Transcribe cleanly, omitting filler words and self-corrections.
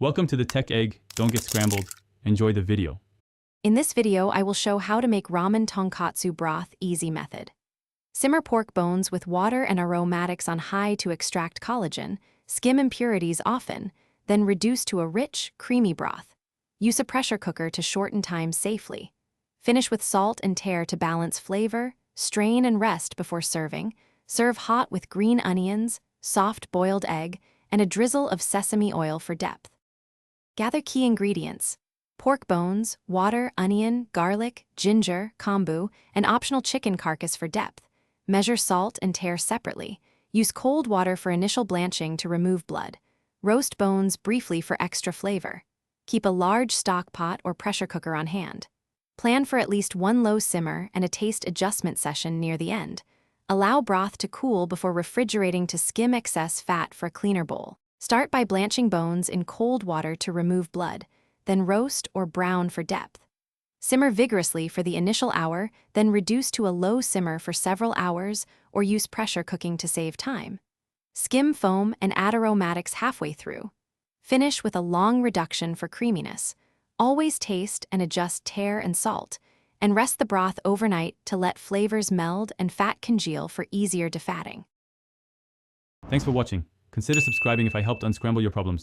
Welcome to the Tech Egg. Don't get scrambled. Enjoy the video. In this video, I will show how to make ramen tonkotsu broth easy method. Simmer pork bones with water and aromatics on high to extract collagen, skim impurities often, then reduce to a rich, creamy broth. Use a pressure cooker to shorten time safely. Finish with salt and tare to balance flavor, strain and rest before serving. Serve hot with green onions, soft boiled egg, and a drizzle of sesame oil for depth. Gather key ingredients: pork bones, water, onion, garlic, ginger, kombu, and optional chicken carcass for depth. Measure salt and tare separately. Use cold water for initial blanching to remove blood. Roast bones briefly for extra flavor. Keep a large stock pot or pressure cooker on hand. Plan for at least one low simmer and a taste adjustment session near the end. Allow broth to cool before refrigerating to skim excess fat for a cleaner bowl. Start by blanching bones in cold water to remove blood, then roast or brown for depth. Simmer vigorously for the initial hour, then reduce to a low simmer for several hours or use pressure cooking to save time. Skim foam and add aromatics halfway through. Finish with a long reduction for creaminess. Always taste and adjust tare and salt, and rest the broth overnight to let flavors meld and fat congeal for easier defatting. Thanks for watching. Consider subscribing if I helped unscramble your problems.